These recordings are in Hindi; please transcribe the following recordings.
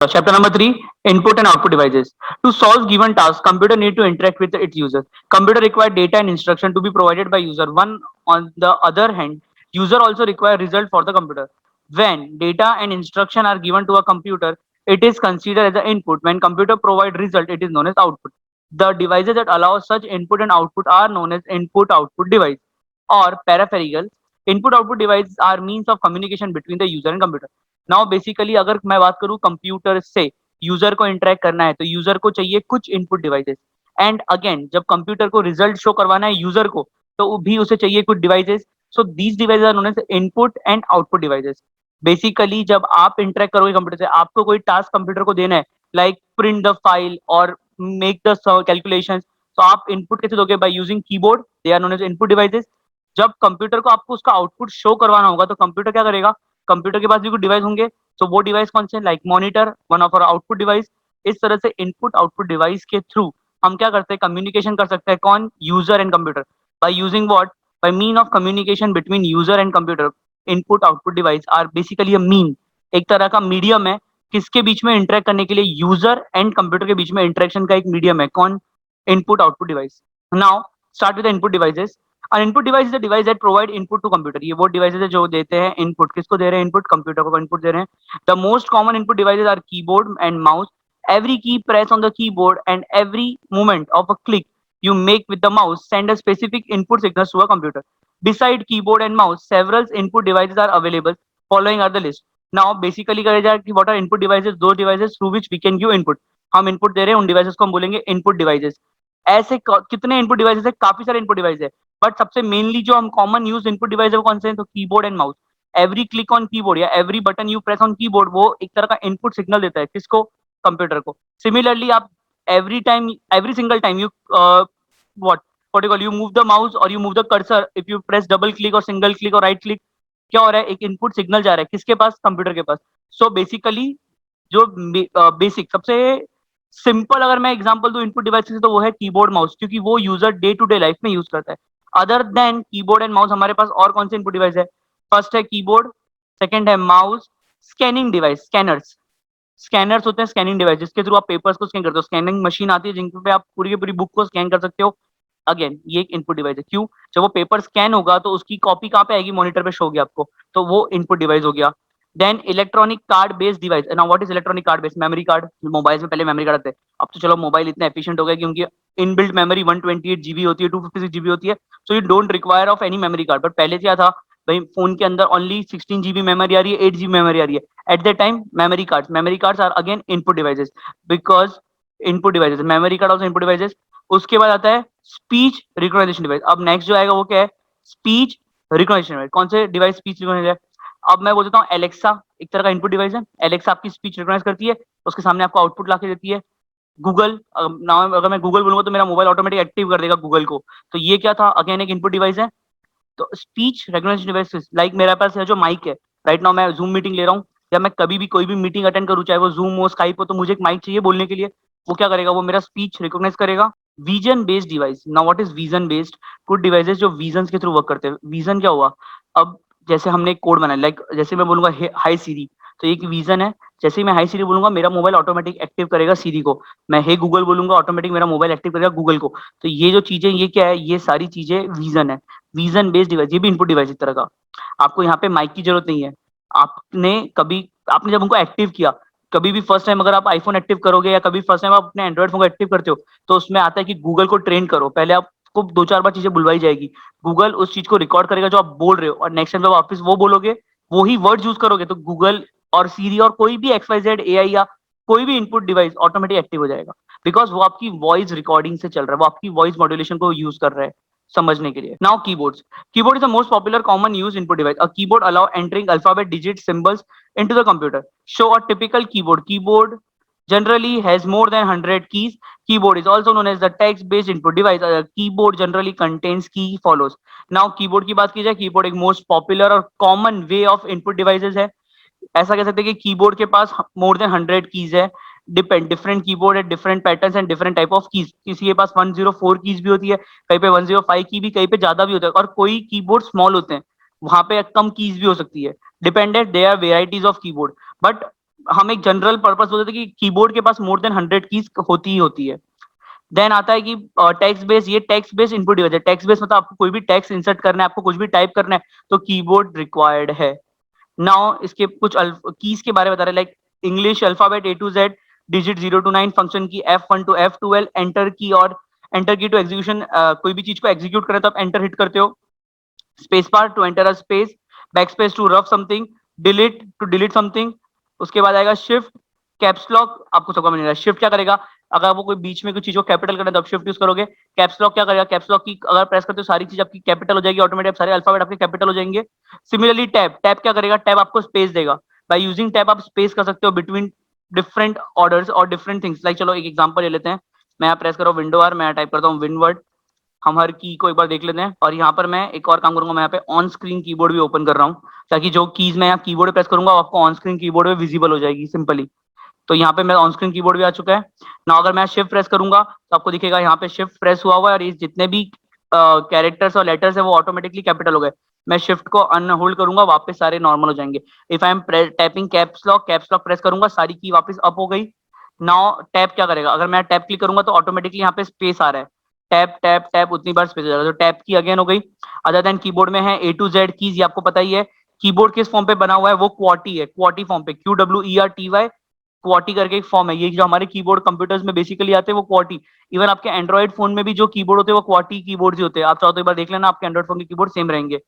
Chapter number 3, input and output devices. To solve given tasks, computer need to interact with its user. Computer require data and instruction to be provided by user. One on the other hand, user also require result for the computer. When data and instruction are given to a computer, it is considered as an input. When computer provide result, it is known as output. The devices that allow such input and output are known as input-output device or peripherals. Input-output devices are means of communication between the user and computer. Now basically अगर मैं बात करूं कंप्यूटर से यूजर को इंटरेक्ट करना है तो यूजर को चाहिए कुछ इनपुट डिवाइसेस एंड अगेन जब कंप्यूटर को रिजल्ट शो करवाना है यूजर को तो भी उसे चाहिए कुछ devices. So these devices are known as input and output devices. Basically जब आप इंटरेक्ट करोगे कंप्यूटर से आपको कोई टास्क कंप्यूटर को देना है लाइक प्रिंट द फाइल और मेक द कैलकुलेशन तो आप इनपुट कैसे दोगे by using keyboard. They are known as input devices. जब कंप्यूटर को आपको उसका आउटपुट शो करवाना होगा तो कंप्यूटर क्या करेगा. कंप्यूटर के पास भी कुछ डिवाइस होंगे तो वो डिवाइस कौन से like monitor one of our output device. इस तरह से इनपुट आउटपुट डिवाइस के थ्रू हम क्या करते हैं कम्युनिकेशन कर सकते हैं कौन user and computer by using what by mean of communication between user and computer. Input output device are basically a mean एक तरह का मीडियम है किसके बीच में इंटरेक्ट करने के लिए यूजर एंड कंप्यूटर के बीच में इंटरेक्शन का एक मीडियम है कौन input output device. Now start with input devices. An input device is a device that provide input to computer. ये वो devices है जो देते हैं input. किसको दे रहे हैं input? कंप्यूटर को input दे रहे हैं. The most common input devices are keyboard and mouse. Every key press on the keyboard and every movement of a click you make with the mouse send a specific input signals to a computer. Beside keyboard and mouse, several input devices are available. Following are the list. Now basically करें जाए कि what are input devices? Those devices through which we can give input. हम input दे रहे हैं उन devices को हम बोलेंगे input devices. ऐसे कितने इनपुट डिवाइसेस है काफी सारे इनपुट डिवाइस है बट सबसे मेनली जो हम कॉमन यूज इनपुट डिवाइस है वो कौन से हैं तो keyboard and mouse. Every click on keyboard या every button you press on keyboard वो एक तरह का इनपुट सिग्नल देता है किसको कंप्यूटर को. सिमिलरली आप every time every single time you what you call you move the mouse और you move the cursor if you press double click और सिंगल क्लिक और राइट क्लिक क्या हो रहा है एक इनपुट सिग्नल जा रहा है किसके पास कंप्यूटर के पास. सो बेसिकली जो बेसिक सबसे सिंपल अगर मैं एग्जांपल दूं इनपुट डिवाइस से तो वो है कीबोर्ड माउस क्योंकि वो user day to day life में यूज करता है. Other than keyboard and mouse हमारे पास और कौन से इनपुट डिवाइस है. फर्स्ट है कीबोर्ड, सेकंड है mouse, scanning device scanners. Scanners होते हैं स्कैनिंग डिवाइस जिसके थ्रू आप पेपर्स को स्कैन करते हो. स्कैनिंग मशीन आती है जिन पे आप पूरी की पूरी बुक को स्कैन कर सकते हो. अगेन ये एक इनपुट डिवाइस है क्यों जब वो पेपर स्कैन होगा तो उसकी कॉपी कहाँ पे आएगी मॉनिटर पे शो होगी आपको तो वो इनपुट डिवाइस हो गया. Then electronic card based device. Now what is electronic card based memory card. Mobile में पहले मेमोरी कार्ड आते हैं अब तो चलो मोबाइल इतने एफिशिएंट हो गया क्योंकि इनबिल्ट मेमोरी 128 जीबी होती है 256 जीबी होती है so you don't require of any memory card. But पहले क्या था भाई फोन के अंदर ओनली 16 जीबी मेमोरी आ रही है 8 जीबी मेमोरी आ रही है at the time memory cards are again input devices because input devices memory card also input devices. उसके बाद आता है स्पीच रिकॉग्निशन डिवाइस. अब नेक्स्ट जो आएगा वो क्या है स्पीच रिकॉग्निशन डिवाइस. कौन से डिवाइस स्पीच रिकॉग्निशन. अब मैं बोलता हूँ एलेक्सा एक तरह का इनपुट डिवाइस है. एलेक्सा आपकी स्पीच रिकॉग्नाइज करती है उसके सामने आपको आउटपुट ला के देती है. गूगल नाउ अगर मैं गूगल बोलूंगा तो मेरा मोबाइल ऑटोमेटिक एक्टिव कर देगा गूगल को तो ये क्या था अगेन एक इनपुट डिवाइस है. तो स्पीच रिकॉग्निशन डिवाइस लाइक मेरे पास है जो माइक है राइट नाउ मैं जूम मीटिंग ले रहा हूँ या मैं कभी भी कोई भी मीटिंग अटेंड करूँ चाहे वो जूम हो स्काइप हो तो मुझे एक माइक चाहिए बोलने के लिए. वो क्या करेगा वो मेरा स्पीच रिकॉग्नाइज करेगा. Vision based device. Now what is vision based. कुछ डिवाइसेस जो विजन के थ्रू वर्क करते हैं. विजन क्या हुआ अब जैसे हमने एक कोड बनाया लाइक जैसे मैं बोलूंगा हाई सीरी तो एक विजन है. जैसे ही मैं हाई सीरी बोलूंगा मेरा मोबाइल ऑटोमेटिक एक्टिव करेगा सीरी को. मैं हे गूगल बोलूंगा ऑटोमेटिक मेरा मोबाइल एक्टिव करेगा गूगल को. तो ये जो चीजें ये क्या है ये सारी चीजें विजन है. विजन बेस्ड डिवाइस ये भी इनपुट डिवाइस एक तरह का. आपको यहाँ पे माइक की जरूरत नहीं है. आपने जब उनको एक्टिव किया कभी भी फर्स्ट टाइम अगर आप आईफोन एक्टिव करोगे या कभी फर्स्ट टाइम आप अपने एंड्रॉइड फोन को एक्टिव करते हो तो उसमें आता है कि गूगल को ट्रेन करो. पहले आपको दो चार बार चीजें बुलवाई जाएगी. गूगल उस चीज को रिकॉर्ड करेगा जो आप बोल रहे हो और नेक्स्ट टाइम जब वापस वो बोलोगे वो ही वर्ड यूज करोगे तो गूगल और सीरी और कोई भी XYZ AI या कोई भी इनपुट डिवाइस ऑटोमेटिक एक्टिव हो जाएगा बिकॉज वो आपकी वॉइस रिकॉर्डिंग से चल रहा है. वो आपकी वॉइस मॉड्यूलेशन को यूज कर रहा है समझने के लिए. Now keyboards. Keyboard is the most popular common used input device. A keyboard allow entering alphabet, digits, symbols into the computer. Show a typical keyboard. Keyboard generally has more than 100 keys. Keyboard is also known as the text-based input device. A keyboard generally contains key follows. Now keyboard की बात की जाए keyboard एक most popular और common way of input devices है. ऐसा कह सकते हैं कि कीबोर्ड के पास मोर देन 100 कीज है. डिफरेंट कीबोर्ड है different patterns and different type of keys. किसी के पास 104 कीज भी होती है कहीं पे 105 की भी कहीं पे ज्यादा भी होता है और कोई कीबोर्ड स्मॉल होते हैं वहां पे कम कीज भी हो सकती है. Dependent they are varieties of keyboard but हम एक जनरल पर्पस बोलते थे कि कीबोर्ड के पास मोर देन 100 कीज होती ही होती है। देन आता है कि टेक्स्ट बेस, ये टेक्स्ट बेस इनपुट डिवाइस है। टेक्स्ट बेस मतलब आपको कोई भी टेक्स्ट इंसर्ट करना है, आपको कुछ भी टाइप करना है तो कीबोर्ड रिक्वायर्ड है। नाउ इसके कुछ कीज के बारे में बता रहे, like English alphabet A to Z, digit 0 to 9, function की F1 to F12, एंटर की और एंटर की टू एग्जीक्यूशन, कोई भी चीज को एग्जीक्यूट करें तो आप एंटर हिट करते हो। Space bar to enter a space, backspace to rough something, delete to delete something. उसके बाद आएगा शिफ्ट, कैप्स लॉक, आपको सबका मिल रहा है। शिफ्ट क्या करेगा, अगर आपको कोई बीच में कुछ चीज को कैपिटल करना है तो आप शिफ्ट यूज करोगे। कैप्स लॉक क्या करेगा, कैप्स लॉक की अगर प्रेस करते हो सारी चीज आपकी कैपिटल हो जाएगी, ऑटोमेटिक सारे अल्फाबेट आपके कैपिटल हो जाएंगे। सिमिलरली टैब, टैब क्या करेगा, टैब आपको स्पेस देगा। बाय यूजिंग टैब आप स्पेस कर सकते हो बिटवीन डिफरेंट ऑर्डर्स और डिफरेंट थिंग्स। लाइक चलो एक एग्जांपल ले लेते हैं, मैं यहाँ प्रेस कर रहा हूँ विंडो आर, मैं टाइप करता हूँ विनवर्ड। हम हर की को एक बार देख लेते हैं, और यहाँ पर मैं एक और काम करूंगा, मैं यहाँ पे ऑन स्क्रीन कीबोर्ड भी ओपन कर रहा हूँ, ताकि जो कीज मैं यहाँ कीबोर्ड पे प्रेस करूंगा वो आपको ऑन स्क्रीन कीबोर्ड पे विजिबल हो जाएगी सिंपली। तो यहाँ पे मेरा ऑन स्क्रीन कीबोर्ड भी आ चुका है ना। अगर मैं शिफ्ट प्रेस करूंगा तो आपको दिखेगा यहाँ पे शिफ्ट प्रेस हुआ हुआ है, और ये जितने भी कैरेक्टर्स और लेटर्स है वो ऑटोमेटिकली कैपिटल हो गए। मैं शिफ्ट को अनहोल्ड करूंगा, वापस सारे नॉर्मल हो जाएंगे। If I am tapping caps lock press करूंगा, सारी की वापस अप हो गई। नाउ टैप क्या करेगा, अगर मैं टैप क्लिक करूंगा तो ऑटोमेटिकली यहाँ पे स्पेस आ रहा है। टैप टैप टैप उतनी बार स्पेस हो जाएगा, तो टैप की अगेन हो गई। अदर देन कीबोर्ड में है A to Z कीज, ये आपको पता ही है। कीबोर्ड किस फॉर्म पे बना हुआ है, वो क्वाटी है, क्वाटी फॉर्म पे, QWERTY, क्वाटी करके एक फॉर्म है। ये जो हमारे कीबोर्ड कंप्यूटर्स में बेसिकली आते हैं वो क्वाटी। इवन आपके एंड्रॉइड फोन में भी जो कीबोर्ड होते हैं वो क्वाटी कीबोर्ड ही होते हैं। आप चाहो तो एक बार देख लेना, आपके एंड्रॉइड फोन के कीबोर्ड सेम रहेंगे।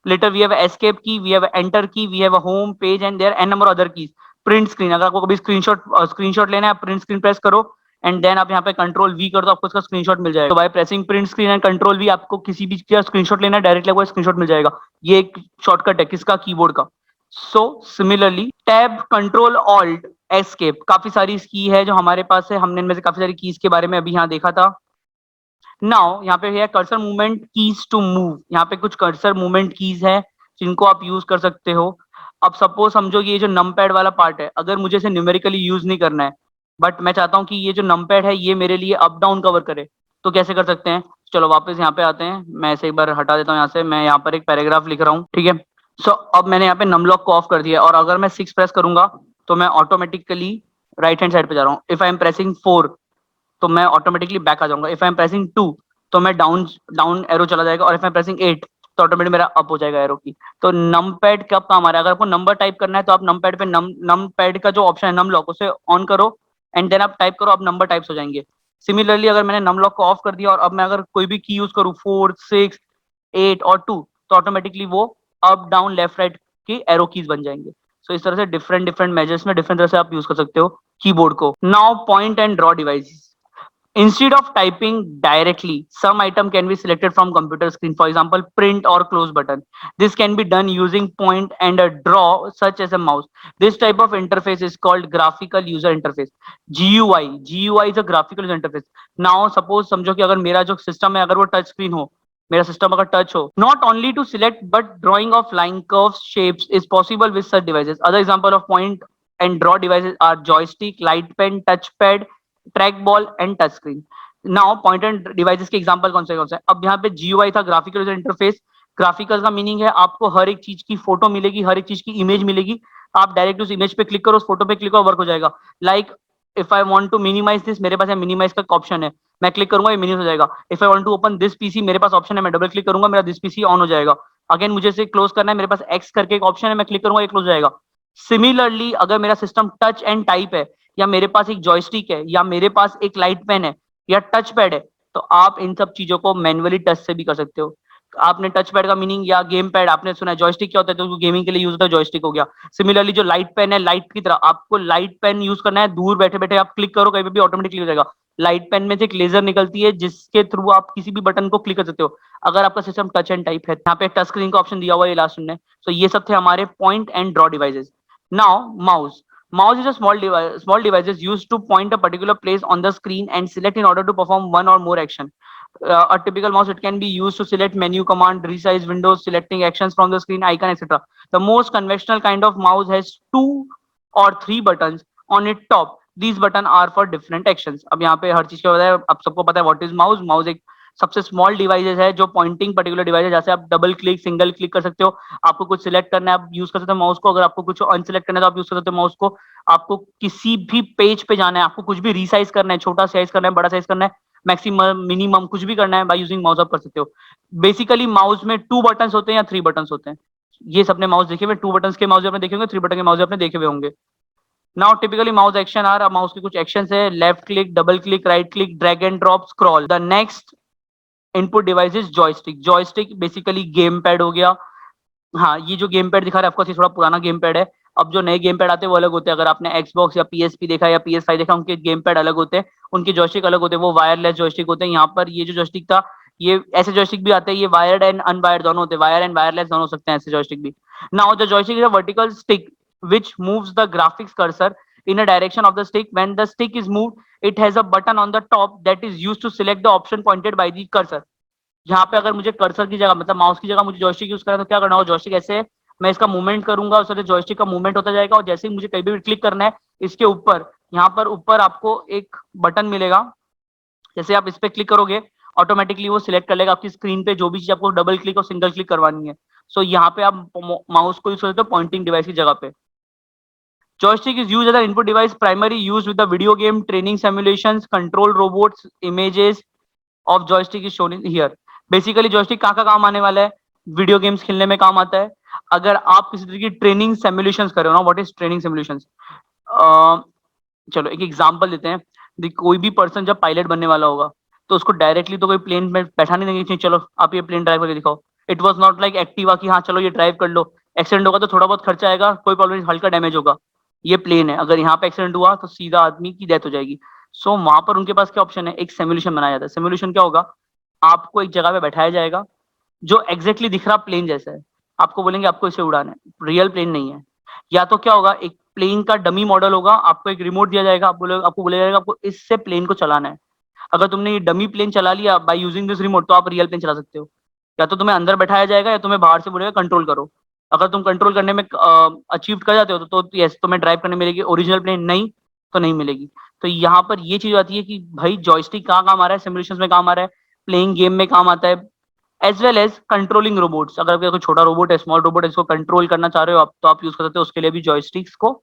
Later we have escape key, we have enter key, we have a home page, and there n number other keys. Print screen, अगर आपको कभी स्क्रीनशॉट लेना है, आप प्रिंट स्क्रीन प्रेस करो एंड देन आप यहाँ पे कंट्रोल V कर दो, आपको इसका स्क्रीनशॉट मिल जाएगा। तो by pressing print screen and control V आपको किसी भी चीज का स्क्रीनशॉट लेना है, डायरेक्टली आपको स्क्रीनशॉट मिल जाएगा। ये एक शॉर्टकट है किसका, कीबोर्ड का। So similarly tab, control, alt, escape, काफी सारी की है जो हमारे पास है। हमने इनमें से काफी सारी कीज के बारे में अभी यहाँ देखा था। नाउ यहाँ पे है cursor movement keys to move, यहाँ पे कुछ कर्सर मूवमेंट कीज है जिनको आप यूज कर सकते हो। अब सपोज समझो कि ये जो नमपैड वाला पार्ट है, अगर मुझे इसे न्यूमेरिकली यूज नहीं करना है, बट मैं चाहता हूँ कि ये जो नमपैड है ये मेरे लिए अप डाउन कवर करे, तो कैसे कर सकते हैं। चलो वापस यहाँ पे आते हैं, मैं इसे एक बार हटा देता हूँ यहाँ से। मैं यहाँ पर एक पैराग्राफ लिख रहा हूँ, ठीक है। सो अब मैंने यहाँ पे नमलॉक को ऑफ कर दिया, और अगर मैं 6 प्रेस करूंगा तो मैं ऑटोमेटिकली राइट हैंड साइड पे जा रहा हूँ। इफ आई एम प्रेसिंग 4 तो मैं ऑटोमेटिकली बैक आ जाऊंगा। इफ आई एम प्रेसिंग 2 तो मैं डाउन डाउन एरो चला जाएगा, और इफ आई एम प्रेसिंग 8 तो ऑटोमेटिक मेरा अप हो जाएगा एरो की। तो नम पैड कब काम आ रहा है, अगर आपको नंबर टाइप करना है तो आप नम पैड पे नम पैड का जो ऑप्शन है नम लॉक, उसे ऑन करो एंड देन आप टाइप करो, अब नंबर टाइप्स हो जाएंगे। सिमिलरली अगर मैंने नम लॉक को ऑफ कर दिया और अब मैं अगर कोई भी की यूज करूँ 4, 6, 8 और 2 तो ऑटोमेटिकली वो अप डाउन लेफ्ट राइट की एरो कीज बन जाएंगे। सो इस तरह से डिफरेंट डिफरेंट मेजर्स में डिफरेंट तरह से आप यूज कर सकते हो कीबोर्ड को। Now point and draw device, instead of typing directly, some item can be selected from computer screen, for example print or close button. This can be done using point and a draw such as a mouse. This type of interface is called graphical user interface, GUI is a graphical user interface. Now suppose समझो कि अगर मेरा जो सिस्टम है अगर वो टच स्क्रीन हो, मेरा सिस्टम अगर टच हो, not only to select but drawing of line, curves, shapes is possible with such devices. Other example of point and draw devices are joystick, light pen, touchpad, track ball and touch screen. Now point end devices के एग्जांपल कौन से हैं? अब यहाँ पे GUI था, ग्राफिकल यूजर इंटरफेस। ग्राफिकल का मीनिंग है आपको हर एक चीज की फोटो मिलेगी, हर एक चीज की इमेज मिलेगी, आप डायरेक्ट उस इमेज पे क्लिक करो, उस फोटो पे क्लिक करो, वर्क हो जाएगा। Like if I want to minimise this, मेरे पास मिनिमाइज का ऑप्शन है, मैं क्लिक करूंगा ये मिनिमाइज हो जाएगा। If I want to open this PC, मेरे पास ऑप्शन है, मैं डबल क्लिक करूंगा, मेरा दिस पीसी ऑन हो जाएगा। अगेन मुझे इसे क्लोज करना है, मेरे पास एक्स करके एक ऑप्शन है, मैं क्लिक करूंगा ये क्लोज हो जाएगा। सिमिलरली अगर मेरा सिस्टम टच एंड टाइप है, या मेरे पास एक जॉयस्टिक है, या मेरे पास एक लाइट पेन है, या टच पैड है, तो आप इन सब चीजों को मैन्युअली टच से भी कर सकते हो। आपने टच पैड का मीनिंग या गेम पैड आपने सुना है, जॉयस्टिक क्या होता है, तो गेमिंग के लिए यूज होता है, जॉयस्टिक हो गया। सिमिलरली जो लाइट पेन है, लाइट की तरह आपको लाइट पेन यूज करना है, दूर बैठे बैठे आप क्लिक करो कहीं पे भी ऑटोमेटिकली हो जाएगा। लाइट पेन में से एक लेजर निकलती है जिसके थ्रू आप किसी भी बटन को क्लिक कर सकते हो, अगर आपका सिस्टम टच एंड टाइप है। यहाँ पे टच स्क्रीन का ऑप्शन दिया हुआ है लास्ट में। तो ये सब थे हमारे point and draw devices. Now mouse, mouse is a small devices used to point a particular place on the screen and select in order to perform one or more action. A typical mouse, it can be used to select menu command, resize windows, selecting actions from the screen icon, etc. The most conventional kind of mouse has 2 or 3 buttons on its top. These buttons are for different actions. अब यहाँ पे हर चीज का बताया, अब सबको पता है व्हाट इज माउस। माउस एक सबसे स्मॉल डिवाइसेस है जो पॉइंटिंग पर्टिकुलर डिवाइस है, जैसे आप डबल क्लिक सिंगल क्लिक कर सकते हो, आपको कुछ सिलेक्ट करना है आप यूज कर सकते हो माउस को, अगर आपको कुछ अनसिलेक्ट करना है तो आप यूज कर सकते हो माउस को, आपको किसी भी पेज पे जाना है, आपको कुछ भी रीसाइज करना है, छोटा साइज करना है, बड़ा साइज करना है, मैक्सिमम मिनिमम कुछ भी करना है, बाय यूजिंग माउस आप कर सकते हो। बेसिकली माउस में 2 बटन्स होते हैं या 3 बटन्स होते हैं, ये सबने माउस देखे हुए, 2 बटन्स के माउस आपने देखे होंगे, 3 बटन के माउस आपने देखे हुए होंगे। Now typically mouse action are, mouse के कुछ एक्शंस है, left click, double click, right click, drag and drop, scroll. The next input device is joystick. Joystick basically gamepad हो गया। हाँ, ये जो गेम पैड दिखा रहा है आपको, थोड़ा पुराना गेम पैड है। अब जो नए गेम पैड आते हैं वो अलग होते हैं, अगर आपने एक्सबॉक्स या पीएसपी देखा या PS5 देखा, उनके गेम पैड अलग होते हैं, उनके जॉयस्टिक अलग होते हैं, वो वायरलेस जॉयस्टिक होते हैं। यहाँ पर ये जो जॉयस्टिक था, ये ऐसे जॉयस्टिक भी आते हैं, ये वायर्ड एंड अनवायर्ड दोनों होते हैं, वायर एंड वायरलेस दोनों हो सकते हैं ऐसे जॉयस्टिक भी। Now the joystick is a vertical stick which moves the graphics cursor in a direction of the stick. When the stick is moved, it has a button on the top that is used to select the option pointed by the cursor. यहाँ पे अगर मुझे कर्सर की जगह, मतलब माउस की जगह मुझे जॉयस्टिक यूज करना है तो क्या करना होगा, जॉयस्टिक ऐसे है, मैं इसका मूवमेंट करूंगा, उससे जॉयस्टिक का मूवमेंट होता जाएगा, और जैसे ही मुझे कहीं भी क्लिक करना है इसके ऊपर, यहाँ पर ऊपर आपको एक बटन मिलेगा, जैसे आप इस पे क्लिक करोगे ऑटोमेटिकली वो सिलेक्ट कर लेगा आपकी स्क्रीन पे जो भी चीज आपको डबल क्लिक और सिंगल क्लिक करवानी है। सो यहाँ पे आप माउस को यूज करते हो पॉइंटिंग डिवाइस की जगह पे। Joystick is used as an input device, primarily used with the video game training simulations, control robots, images of joystick is shown in here. Basically joystick कहाँ का काम आने वाला है, वीडियो गेम्स खेलने में काम आता है। अगर आप किसी तरह की ट्रेनिंग सिमुलेशंस कर रहे हो ना, व्हाट इज ट्रेनिंग सिमुलेशंस, चलो एक एग्जांपल देते हैं। कोई भी पर्सन जब पायलट बनने वाला होगा तो उसको डायरेक्टली तो कोई प्लेन में बैठा नहीं देंगे, चलो आप ये प्लेन ड्राइव करके दिखाओ। It was not like Activa कि हाँ चलो ये ड्राइव कर लो, एक्सीडेंट होगा तो थोड़ा बहुत खर्चा आएगा, कोई प्रॉब्लम नहीं, हल्का डैमेज होगा। ये प्लेन है, अगर यहाँ पे एक्सीडेंट हुआ तो सीधा आदमी की डेथ हो जाएगी। सो वहां पर उनके पास क्या ऑप्शन है, एक सिमुलेशन बनाया जाता है। सिमुलेशन क्या होगा, आपको एक जगह पे बैठाया जाएगा जो एग्जैक्टली दिख रहा प्लेन जैसा है, आपको बोलेंगे आपको इसे उड़ाना है, रियल प्लेन नहीं है। या तो क्या होगा, एक प्लेन का डमी मॉडल होगा, आपको एक रिमोट दिया जाएगा, आपको बोला जाएगा आपको इससे प्लेन को चलाना है। अगर तुमने ये डमी प्लेन चला लिया बाय यूजिंग दिस रिमोट तो आप रियल प्लेन चला सकते हो। या तो तुम्हें अंदर बैठाया जाएगा या तुम्हें बाहर से बोलेगा कंट्रोल करो। अगर तुम कंट्रोल करने में अचीव कर जाते हो तो यस तुम्हें ड्राइव करने मिलेगी, ओरिजिनल प्लेन नहीं तो नहीं मिलेगी। तो यहाँ पर ये चीज आती है कि भाई जॉयस्टिक कहाँ काम आ रहा है, सिमुलेशन में काम आ रहा है, प्लेइंग गेम में काम आता है, as well as controlling robots. अगर कोई छोटा रोबोट है, स्मॉल रोबोट है, इसको कंट्रोल करना चाह रहे हो आप तो आप यूज कर सकते हो, उसके लिए भी जॉयस्टिक्स को।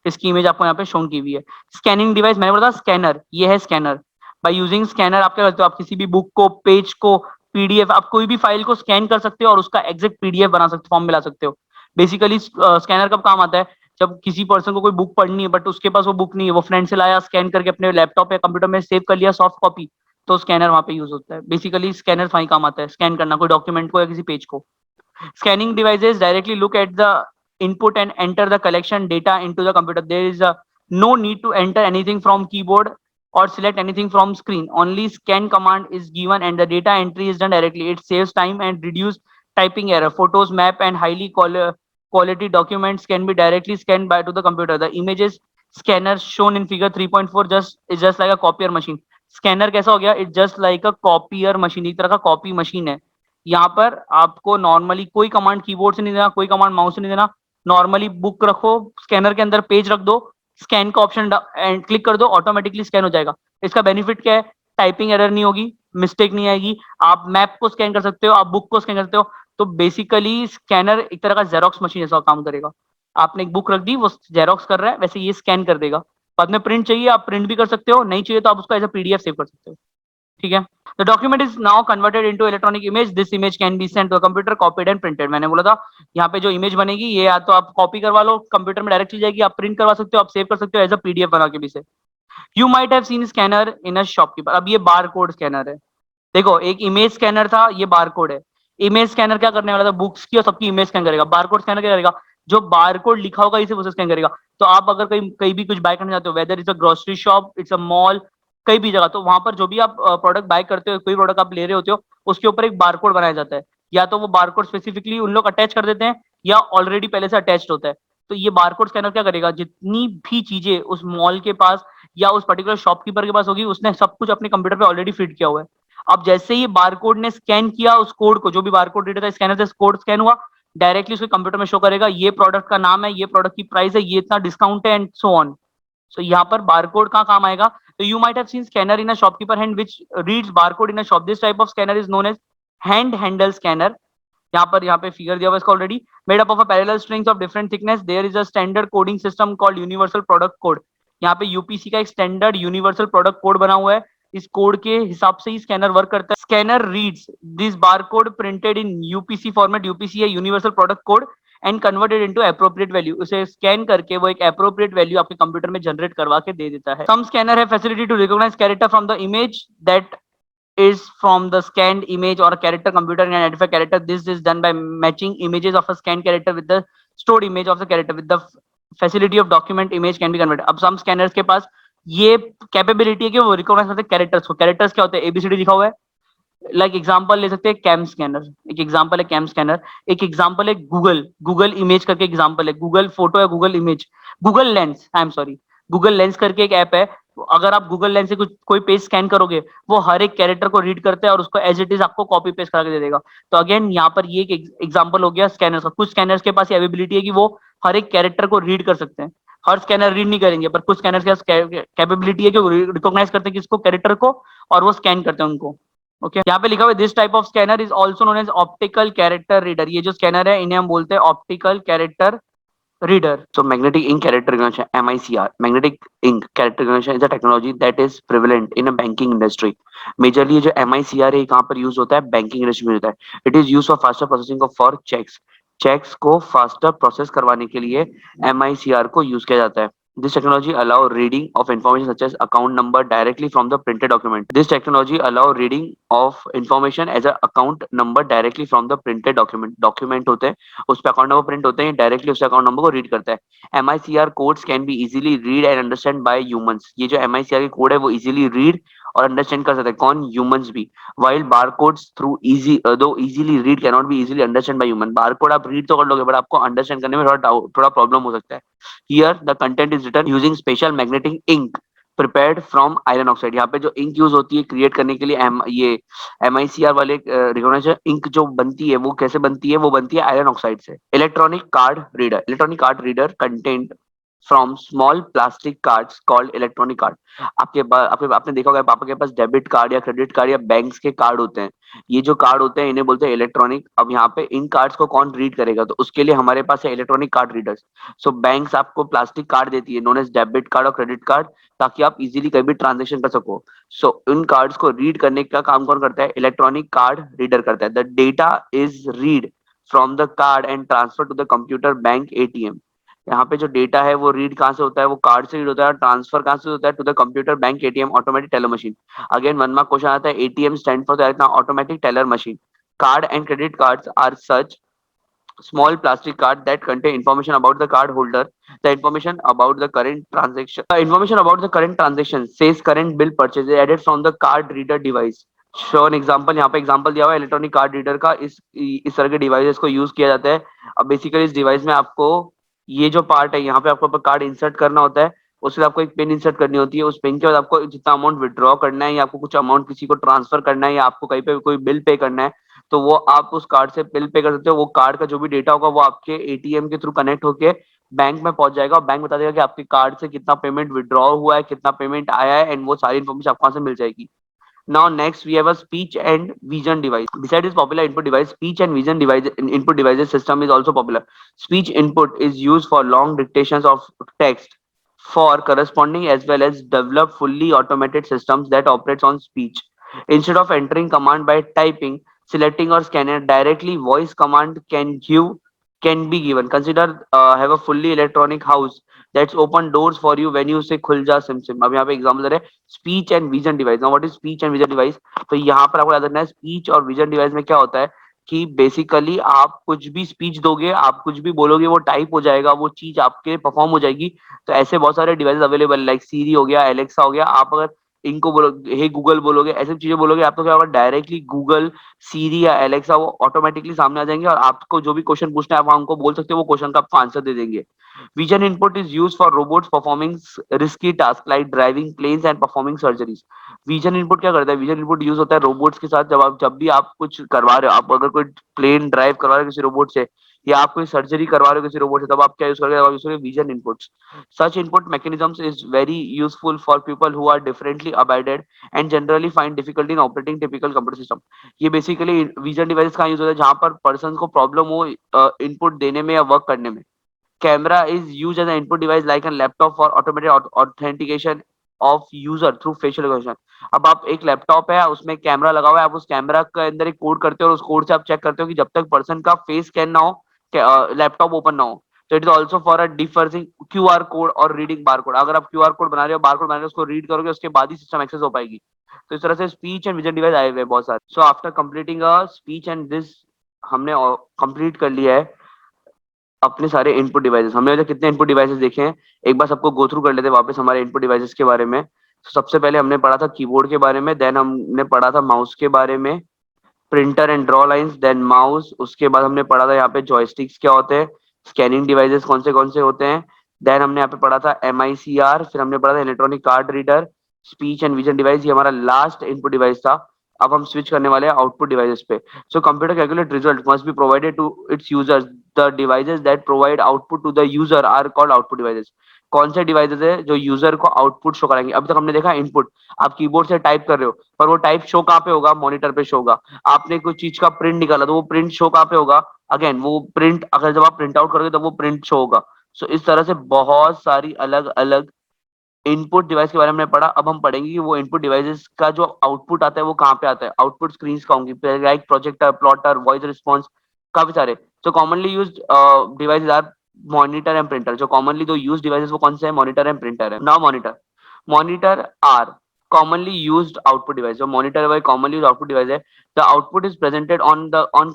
इसकी इमेज आपको यहाँ पे शोन की हुई है। स्कैनिंग डिवाइस, मैंने बोला था स्कैनर, ये है स्कैनर। बाय यूजिंग स्कैनर आप क्या करते हो, आप किसी भी बुक को, पेज को, पीडीएफ, आप कोई भी फाइल को स्कैन कर सकते हो और उसका एग्जैक्ट पीडीएफ बना सकते हो, फॉर्म में ला सकते हो। बेसिकली स्कैनर कब काम आता है, जब किसी पर्सन को कोई बुक पढ़नी है बट उसके पास वो बुक नहीं है, वो फ्रेंड से लाया, स्कैन करके अपने लैपटॉप या कंप्यूटर में सेव कर लिया सॉफ्ट कॉपी, तो स्कैनर वहां पे यूज होता है। बेसिकली स्कैनर वहीं काम आता है, स्कैन करना कोई डॉक्यूमेंट को या किसी पेज को। Scanning devices directly look at the input and enter the collection data into the computer. There is no need to enter anything from keyboard or select anything from screen. Only scan command is given and the data entry is done directly. It saves time and reduce typing error. Photos, map and highly quality documents can be directly scanned by to the computer. The images scanner shown in figure 3.4 just is just like a copier machine. Scanner कैसा हो गया, it just like a copier machine, एक तरह का कॉपी मशीन है। यहाँ पर आपको नॉर्मली कोई कमांड कीबोर्ड से नहीं देना, कोई कमांड माउस से नहीं देना, नॉर्मली बुक रखो, स्कैनर के अंदर पेज रख दो, स्कैन का ऑप्शन क्लिक कर दो, ऑटोमेटिकली स्कैन हो जाएगा। इसका बेनिफिट क्या है, टाइपिंग एरर नहीं होगी, मिस्टेक नहीं आएगी, आप मैप को स्कैन कर सकते हो, आप बुक को स्कैन कर सकते हो। तो बेसिकली स्कैनर एक तरह का जेरोक्स मशीन जैसा काम करेगा। आपने एक बुक रख दी, वो जेरोक्स कर रहा है, वैसे ये स्कैन कर देगा। बाद में प्रिंट चाहिए आप प्रिंट भी कर सकते हो, नहीं चाहिए तो आप उसका एज अ पीडीएफ सेव कर सकते हो। ठीक है, the document is now converted into electronic image. This image can be sent to a computer, copied and printed. मैंने बोला था यहाँ पे जो इमेज बनेगी ये या तो आप कॉपी करवा लो, कंप्यूटर में डायरेक्ट चली जाएगी, आप प्रिंट करवा सकते हो, आप सेव कर सकते हो एज अ पीडीएफ बना के भी से। You might have seen scanner in a shopkeeper. अब ये बार कोड स्कैनर है। देखो एक इमेज स्कैनर था, ये बार कोड है। इमेज स्कैनर क्या करने वाला था, बुक्स की और सबकी इमेज स्कैन करेगा। बार कोड स्कैनर क्या करेगा, जो बार कोड लिखा होगा इसे उसे स्कैन करेगा। तो आप अगर कहीं कहीं भी कुछ बाय करना चाहते हो, whether it's a grocery shop, it's a mall, कहीं भी जगह, तो वहां पर जो भी आप प्रोडक्ट बाय करते हो, कोई प्रोडक्ट आप ले रहे होते हो, उसके ऊपर एक बारकोड बनाया जाता है। या तो वो बारकोड स्पेसिफिकली उन लोग अटैच कर देते हैं या ऑलरेडी पहले से अटैच्ड होता है। तो ये बारकोड स्कैनर क्या करेगा, जितनी भी चीजें उस मॉल के पास या उस पर्टिकुलर शॉपकीपर के पास होगी, उसने सब कुछ अपने कंप्यूटर पे ऑलरेडी फिट किया हुआ है। अब जैसे ही बारकोड ने स्कैन किया उस कोड को, जो भी बारकोड रीडर था स्कैनर से कोड स्कैन हुआ, डायरेक्टली उसके कंप्यूटर में शो करेगा ये प्रोडक्ट का नाम है, ये प्रोडक्ट की प्राइस है, ये इतना डिस्काउंट है एंड सो ऑन। सो यहाँ पर बारकोड का काम आएगा. तो you might have seen scanner in a shopkeeper hand which reads barcode in a shop. This type of scanner is known as hand handle scanner. यहाँ पे फिगर दिया हुआ इसका already. Made up of a parallel strings of different thickness. There is a standard coding system called universal product code. यहाँ पे यूपीसी का एक स्टैंडर्ड यूनिवर्सल प्रोडक्ट कोड बना हुआ है. इस कोड के हिसाब से ही स्कैनर वर्क करता है. Scanner reads this barcode printed in UPC format. UPC है universal product code and converted into appropriate value. उसे स्कैन करके वो एक एप्रोप्रिएट वैल्यू आपके कंप्यूटर में जनरेट करवा के दे देता है. सम स्कैनर है facility to recognise character from the image that is from the scanned image or a character. Computer can identify character. This is done by matching images of a scanned character with the stored image of the character. With the facility of document image can be converted. अब some scanners के पास ये कैपेबिलिटी है कि वो रिकॉग्नाइज करते हैं कैरेक्टर्स को. कैरेक्टर्स क्या होते हैं? एबीसीडी लिखा हुआ है. लाइक एग्जांपल ले सकते हैं कैम स्कैनर. एक एग्जांपल है कैम स्कैनर. एक एग्जांपल है गूगल इमेज करके एग्जांपल है. गूगल फोटो या Google image. Google lens, I am sorry, Google lens करके एक ऐप है. अगर आप गूगल लेंस से कुछ कोई पेज स्कैन करोगे, वो हर एक कैरेक्टर को रीड करता है और उसको एज इट इज आपको कॉपी पेस्ट करा के दे देगा. तो अगेन यहाँ पर ये एक एग्जांपल हो गया स्कैनर का. कुछ स्कैनर्स के पास ये एबिलिटी है कि वो हर एक कैरेक्टर को रीड कर सकते हैं. हर स्कैनर रीड नहीं करेंगे, पर कुछ स्कैनर के पास कैपेबिलिटी है कि वो रिकॉग्नाइज करते हैं किसको, कैरेक्टर को, और वो स्कैन करते हैं उनको. ओके यहाँ पे लिखा हुआ है this type of scanner is also known as optical character reader. ये जो स्कैनर है इन्हें हम बोलते हैं optical character reader. So magnetic ink character recognition, MICR. Magnetic ink character recognition is a technology that is prevalent in a banking industry. Majorly जो MICR है कहाँ पर यूज होता है? बैंकिंग इंडस्ट्री में होता है. It is use for faster processing of for cheques. Cheques को फास्टर प्रोसेस करवाने के लिए MICR को यूज किया जाता है. This technology allow reading of information such as account number directly from the printed document. This technology allow reading of information as a account number directly from the printed document. Document होते हैं, उस पे अकाउंट नंबर प्रिंट होते हैं, डायरेक्टली उस अकाउंट नंबर को रीड करता है. MICR codes can be easily read and understand by humans. ये जो MICR के कोड है वो इजीली रीड और अंडरस्टैंड कर सकते हैं. कौन? ह्यूमंस भी. वाइल बारकोड्स थ्रू इजी दो easily read can not be easily understand by human. Barcode आप रीड तो कर लोगे, बट आपको अंडरस्टैंड करने में थोड़ा प्रॉब्लम हो सकता है. Here the content is written using special magnetic ink prepared from iron oxide. यहाँ पे जो इंक यूज होती है क्रिएट करने के लिए, ये MICR वाले रिकॉग्नाइजर इंक जो बनती है वो कैसे बनती है? वो बनती है आयरन ऑक्साइड से. Electronic card reader. Electronic card reader content from small plastic cards called electronic card. आपने देखा होगा पापा के पास डेबिट कार्ड या क्रेडिट कार्ड या बैंक्स के कार्ड होते हैं. ये जो कार्ड होते हैं इन्हें बोलते हैं इलेक्ट्रॉनिक. अब यहाँ पे इन कार्ड्स को कौन रीड करेगा? तो उसके लिए हमारे पास है इलेक्ट्रॉनिक कार्ड रीडर्स. सो बैंक्स आपको प्लास्टिक कार्ड देती है नोन एज डेबिट कार्ड और क्रेडिट कार्ड, ताकि आप इजीली कहीं भी ट्रांजेक्शन कर सको. सो इन कार्ड्स को रीड करने का काम कौन करता है? इलेक्ट्रॉनिक कार्ड रीडर करता है. The data is read from the card and transfer to the computer bank ATM. यहाँ पे जो डेटा है वो रीड कहाँ से होता है? वो कार्ड से रीड होता है. और ट्रांसफर कहाँ से होता है? To the computer bank ATM automatic teller machine. Again one mark question आता है. ATM stand for automatic teller machine. Card and credit cards are such small plastic card that contain information about the card holder. The information about the current transaction says current bill purchase is added from the card reader device. Show an example. यहाँ पे एग्जांपल दिया हुआ है इलेक्ट्रॉनिक कार्ड रीडर का. इस तरह के डिवाइसेस को यूज किया जाता है. अब बेसिकली इस डिवाइस में आपको ये जो पार्ट है यहाँ पे आपको कार्ड इंसर्ट करना होता है. उसके बाद आपको एक पिन इंसर्ट करनी होती है. उस पिन के बाद आपको जितना अमाउंट विड्रॉ करना है या आपको कुछ अमाउंट किसी को ट्रांसफर करना है या आपको कहीं पे कोई बिल पे करना है, तो वो आप उस कार्ड से बिल पे कर सकते हो. वो कार्ड का जो भी डेटा होगा वो आपके ATM के थ्रू कनेक्ट होके बैंक में पहुंच जाएगा. बैंक बता देगा कि आपके कार्ड से कितना पेमेंट विड्रॉ हुआ है, कितना पेमेंट आया है, एंड वो सारी इन्फॉर्मेशन आपको वहां से मिल जाएगी. Now next we have a speech and vision device. Besides this popular input device, speech and vision device input devices system is also popular. Speech input is used for long dictations of text for corresponding as well as develop fully automated systems that operates on speech. Instead of entering command by typing, selecting or scanning directly, voice command can be given. Consider have a fully electronic house that's open doors for you when you say खुल जा सिम सिम. अब यहाँ पे एग्जाम्पल दे रहे हैं speech and vision device. Now what is speech and vision device? तो यहाँ पर आपको याद रखना है स्पीच और विजन डिवाइस में क्या होता है कि बेसिकली आप कुछ भी स्पीच दोगे, आप कुछ भी बोलोगे, वो टाइप हो जाएगा, वो चीज आपके परफॉर्म हो जाएगी. तो ऐसे बहुत सारे डिवाइस अवेलेबल लाइक सीरी हो गया, एलेक्सा हो गया. आप अगर इनको बोलो हे गूगल बोलोगे, ऐसी चीजें बोलोगे, आप तो क्या होगा डायरेक्टली गूगल, सीरी या एलेक्सा वो ऑटोमेटिकली सामने आ जाएंगे और आपको जो भी क्वेश्चन पूछना है आप वहां उनको बोल सकते हो, वो क्वेश्चन का आपको आंसर दे देंगे. Vision input is used for robots performing risky tasks like driving planes and performing surgeries. Vision input क्या करता है? विजन इनपुट यूज होता है रोबोट्स के साथ. जब भी आप कुछ करवा रहे हो, आप अगर कोई प्लेन ड्राइव करवा रहे हो किसी रोबोट से या आप कोई सर्जरी करवा रहे हो किसी रोबोट से, तब आप क्या यूज करोगे? आप यूज करोगे vision inputs. Such input mechanisms is very useful for people who are differently abided and generally find difficulty in operating typical computer system. ये बेसिकली विजन डिवाइस कहाँ यूज होता है? जहां पर पर्सन को प्रॉब्लम हो इनपुट देने में या वर्क करने में. Camera is used as an input device like a laptop for automated authentication of user through facial recognition. अब आप एक लैपटॉप है, उसमें कैमरा लगा हुआ है, आप उस कैमरा के अंदर एक कोड करते हो और उस कोड से आप चेक करते हो कि जब तक पर्सन का फेस स्कैन ना हो, लैपटॉप ओपन ना हो. तो it is also for a deciphering QR code और रीडिंग बार कोड. अगर आप क्यूआर कोड बना रहे हो, बार कोड बना रहे हो, उसको रीड करोगे, उसके बाद ही सिस्टम एक्सेस हो पाएगी. तो इस तरह से स्पीच एंड विजन डिवाइस आए हुए हैं बहुत सारे. So after completing a speech and this, हमने कंप्लीट कर लिया है अपने सारे इनपुट डिवाइसेस. हमने अभी तक कितने इनपुट डिवाइसेस देखे हैं, एक बार सबको गो थ्रू कर लेते हैं वापस हमारे इनपुट डिवाइसेस के बारे में. सबसे पहले हमने पढ़ा था कीबोर्ड के बारे में, देन हमने पढ़ा था माउस के बारे में, printer and draw lines, then mouse. उसके बाद हमने पढ़ा था यहाँ पे जॉयस्टिक्स क्या होते हैं, स्कैनिंग डिवाइसेस कौन से होते हैं. देन हमने यहाँ पे पढ़ा था MICR, फिर हमने पढ़ा था electronic card reader, speech and vision device. ये हमारा लास्ट इनपुट डिवाइस था. अब हम स्विच करने वाले हैं आउटपुट डिवाइसेस पे. So computer calculate result must be provided to its users. The devices that provide output to the user are called output devices. कौन से डिवाइसेस है जो यूजर को आउटपुट शो कराएंगे? अभी तक हमने देखा इनपुट, आप कीबोर्ड से टाइप कर रहे हो, पर वो टाइप शो कहाँ पे होगा? मॉनिटर पे शो होगा. आपने कोई चीज का प्रिंट निकाला तो वो प्रिंट शो कहाँ पे होगा? अगेन वो प्रिंट, अगर जब आप प्रिंट आउट करोगे तो वो प्रिंट शो होगा. सो इस तरह से बहुत सारी अलग अलग इनपुट डिवाइस के बारे में हमने पढ़ा. अब हम पढ़ेंगे कि वो इनपुट डिवाइसेस का जो आउटपुट आता है वो कहाँ पे आता है. आउटपुट स्क्रीन कहाँ होंगी? Like projector, plotter, voice response, काफी सारे. So commonly use devices are monitor and printer. जो कॉमनली दो यूज डिवाइसेस वो कौन से हैं? मॉनिटर एंड प्रिंटर है. Now monitor are commonly used output device. जो monitor है वो commonly used output device है. The output is presented on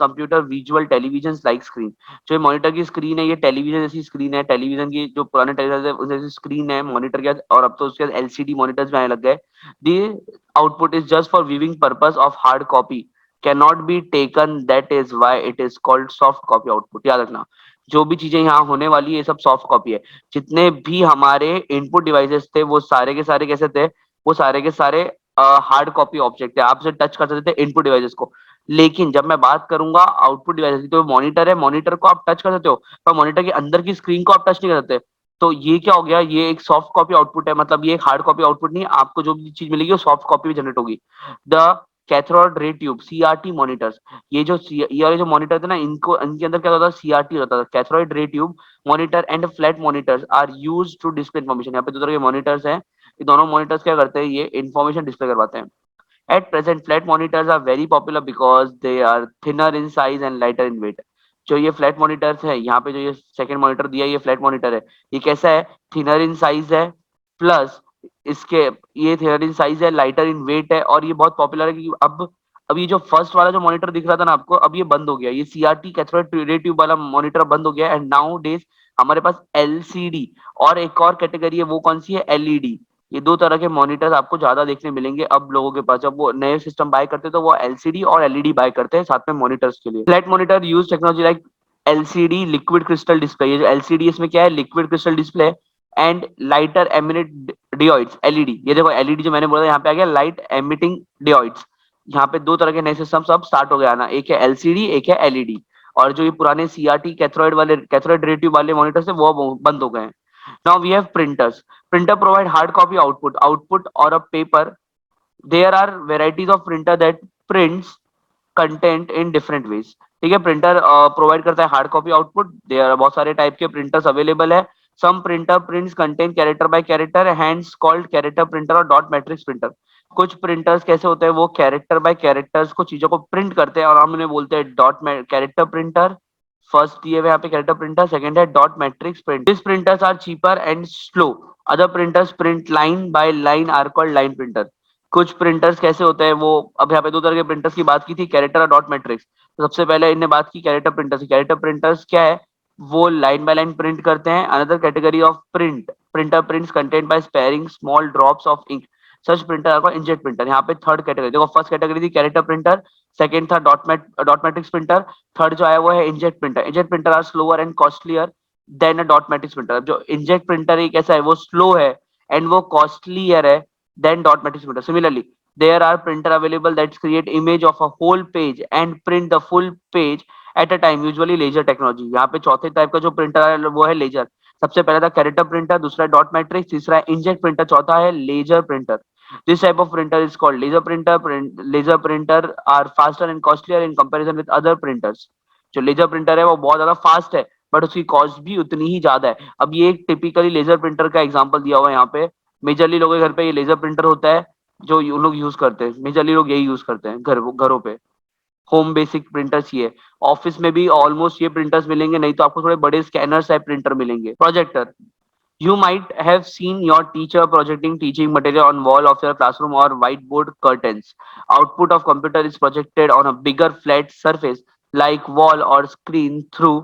computer visual televisions like screen. जो मॉनिटर की स्क्रीन है, ये टेलीविजन जैसी स्क्रीन है. टेलीविजन की जो पुराने टेलीविजन है उस जैसी स्क्रीन है मॉनिटर के, और अब तो उसके LCD मॉनिटर्स भी आने लग गए. दी output is just for viewing purpose of hard copy, can not be taken, that is why it is called soft copy output. याद रखना, जो भी चीजें यहाँ होने वाली है ये सब सॉफ्ट कॉपी है. जितने भी हमारे इनपुट डिवाइसेस थे वो सारे के सारे कैसे थे? वो सारे के सारे हार्ड कॉपी ऑब्जेक्ट है. आप उसे टच कर सकते थे इनपुट डिवाइसेस को. लेकिन जब मैं बात करूंगा आउटपुट डिवाइस की, तो मॉनिटर है, मॉनिटर को आप टच कर सकते हो, पर मॉनिटर के अंदर की स्क्रीन को आप टच नहीं कर सकते. तो ये क्या हो गया? ये एक सॉफ्ट कॉपी आउटपुट है. मतलब ये एक हार्ड कॉपी आउटपुट नहीं, आपको जो भी चीज मिलेगी वो सॉफ्ट कॉपी में जनरेट होगी. The cathode ray tube, CRT monitors. ये वाले जो मॉनिटर थे ना, इनको इनके अंदर क्या होता था? CRT होता था, cathode ray tube monitor. And flat monitors are used to display information. यहाँ पे दो तरह के मॉनिटर्स हैं. ये दोनों मॉनिटर्स क्या करते हैं? ये इन्फॉर्मेशन डिस्प्ले करवाते हैं. At present, flat monitors are very popular because they are thinner in size and lighter in weight. जो ये फ्लैट मॉनिटर्स है, यहाँ पे जो ये सेकंड मॉनिटर दिया है ये फ्लैट मॉनिटर है. ये कैसा है? थिनर इन साइज है, प्लस इसके ये थिनर इन साइज है, लाइटर इन वेट है, और ये बहुत पॉपुलर है क्योंकि अब ये जो फर्स्ट वाला जो मॉनिटर दिख रहा था ना आपको, अब ये बंद हो गया. ये CRT कैथोड रे ट्यूब वाला मॉनिटर बंद हो गया. एंड नाउ डेज हमारे पास LCD, और एक और कैटेगरी है, वो कौन सी है? LED. ये दो तरह के मॉनिटर्स आपको ज्यादा देखने मिलेंगे अब लोगों के पास. जब वो नए सिस्टम बाय करते हैं तो वो LCD और LED बाय करते हैं साथ में मॉनिटर्स के लिए. Flat monitor use technology like LCD, liquid crystal display. ये जो LCD इसमें क्या है? Liquid crystal display. And light emitting diodes, LED. ये देखो LED जो मैंने बोला यहाँ पे आ गया लाइट एमिटिंग डियोइड्स. यहाँ पे दो तरह के नए सिस्टम सब स्टार्ट हो गया ना, एक है LCD, एक है LED. और जो ये पुराने CRT कैथोड रे ट्यूब वाले मॉनिटर्स है वो बंद हो गए हैं. Now we have printers. Printer provide hard copy output or a paper. There are varieties of printer that prints content in different ways. ठीक है, प्रिंटर प्रोवाइड करता है हार्ड कॉपी आउटपुट. देयर बहुत सारे टाइप के प्रिंटर्स अवेलेबल है. Some printer prints content character by character, hence called character printer और डॉट मैट्रिक्स प्रिंटर. कुछ प्रिंटर्स कैसे होते हैं? वो कैरेक्टर बाय कैरेक्टर्स को चीजों को प्रिंट करते हैं और हम उन्हें बोलते हैं डॉट कैरेक्टर प्रिंटर. फर्स्ट ये यहाँ पे कैरेक्टर प्रिंटर, सेकंड है dot matrix print. This printers are cheaper and slow. Other printers print line by line are called line printer. कुछ प्रिंटर्स कैसे होते हैं वो, अब यहाँ पे दो तरह के प्रिंटर्स की बात की थी, कैरेक्टर और डॉट मैट्रिक्स. तो सबसे पहले इनने बात की कैरेक्टर प्रिंटर्स की. कैरेक्टर प्रिंटर्स क्या है? वो लाइन बाय लाइन प्रिंट करते हैं. Another category of printer prints content by spraying small drops of ink. Such printer are called inkjet printer. यहाँ पे थर्ड कैटेगरी देखो, फर्स्ट कैटेगरी थी कैरेक्टर प्रिंटर, सेकंड था डॉट मैट्रिक्स प्रिंटर, थर्ड जो आया वो है inkjet printer. Inkjet printer are slower and costlier than a dot matrix printer. जो इंकजेट प्रिंटर है कैसा है? वो स्लो है एंड वो कॉस्टलियर है than dot matrix printer. Similarly there are printer available that create image of a whole page and print the full page at a time, usually laser technology. यहाँ पे चौथे टाइप का जो प्रिंटर है वो है लेजर। सबसे पहला था कैरेक्टर प्रिंटर, दूसरा डॉट मैट्रिक्स, तीसरा है इंजेक्ट प्रिंटर, चौथा है laser printer. This type of printer is called laser printer. Laser printer are faster and costlier in comparison with other printers. जो लेजर प्रिंटर है वो बहुत ज्यादा फास्ट है, बट उसकी कॉस्ट भी उतनी ही ज्यादा है। अब ये एक टिपिकली लेजर प्रिंटर का एग्जांपल दिया हुआ है यहाँ पे। मेजरली लोगों के घर पे ये लेजर प्रिंटर होता है जो उन लोग यूज करते हैं। मेजरली लोग यही यूज करते हैं घरों पे। होम बेसिक प्रिंटर्स ही है। ऑफिस में भी ऑलमोस्ट ये प्रिंटर्स मिलेंगे, नहीं तो आपको थोड़े बड़े स्कैनर्स टाइप प्रिंटर मिलेंगे। Projector, you might have seen your teacher projecting teaching material on wall of your classroom or whiteboard curtains. Output of computer is projected on a bigger flat surface like wall or screen through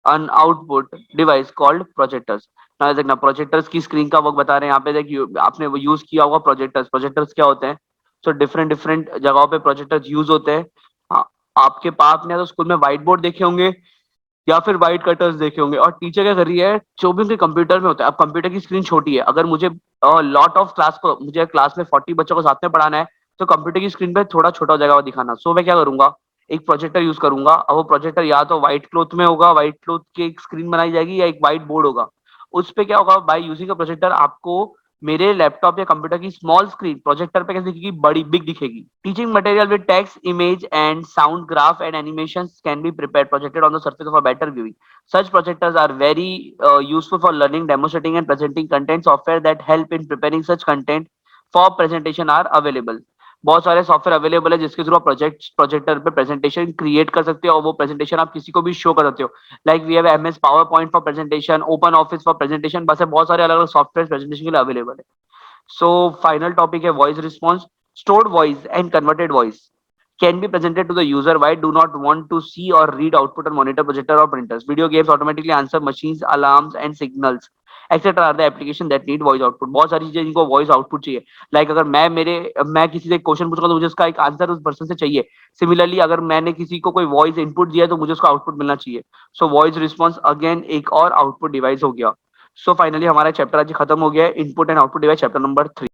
an output device called projectors. Now देखना प्रोजेक्टर्स की स्क्रीन का वर्क बता रहे हैं यहाँ पे। देखिए आपने वो यूज किया होगा प्रोजेक्टर्स। प्रोजेक्टर्स क्या होते हैं? सो डिफरेंट डिफरेंट जगहों पे प्रोजेक्टर्स यूज होते हैं। हाँ, आपके पास आपने तो स्कूल में व्हाइट बोर्ड देखे होंगे या फिर व्हाइट कटर्स देखे होंगे। और टीचर क्या कर रही है, जो भी उनके कंप्यूटर में होता है। अब कंप्यूटर की स्क्रीन छोटी है, अगर मुझे लॉट ऑफ क्लास को, मुझे क्लास में 40 बच्चों को साथ में पढ़ाना है, तो कंप्यूटर की स्क्रीन पे थोड़ा छोटा हो जाएगा वो दिखाना। सो मैं क्या करूंगा, एक प्रोजेक्टर यूज करूंगा। अब वो प्रोजेक्टर या तो व्हाइट क्लोथ में होगा, व्हाइट क्लोथ की एक स्क्रीन बनाई जाएगी, या एक व्हाइट बोर्ड होगा। उस पे क्या होगा, बाय यूजिंग अ प्रोजेक्टर आपको मेरे लैपटॉप या कंप्यूटर की स्मॉल स्क्रीन प्रोजेक्टर पे कैसे दिखेगी, बड़ी बिग दिखेगी। Teaching material with text, image and sound, graph and animations can be prepared projected on the surface of a better viewing. Such projectors are very useful for learning, demonstrating and presenting content. Software that help in preparing such content for presentation are available. बहुत सारे सॉफ्टवेयर अवेलेबल है जिसके थ्रू आप प्रोजेक्टर पे प्रेजेंटेशन क्रिएट कर सकते हो, और वो प्रेजेंटेशन आप किसी को भी शो कर सकते हो। Like we have MS PowerPoint for presentation, OpenOffice for presentation, बस है बहुत सारे अलग अलग सॉफ्टवेयर प्रेजेंटेशन के लिए अवेलेबल है। सो फाइनल टॉपिक है voice response. Stored voice and converted voice can be presented to the user why do not want to see or read output on monitor, projector or printers. Video games automatically answer machines, alarms and signals etc are the application that need voice output. बहुत सारी चीजें जिनको वॉइस आउटपुट चाहिए। लाइक अगर मैं किसी से क्वेश्चन पूछूंगा तो मुझे उसका एक आंसर उस पर्सन से चाहिए। सिमिलरली अगर मैंने किसी को कोई वॉइस इनपुट दिया है तो मुझे उसका आउटपुट मिलना चाहिए। सो वॉइस रिस्पॉन्स अगेन एक और आउटपुट डिवाइस हो गया। सो फाइनली हमारा चैप्टर आज खत्म हो गया है, input and output device, chapter number 3।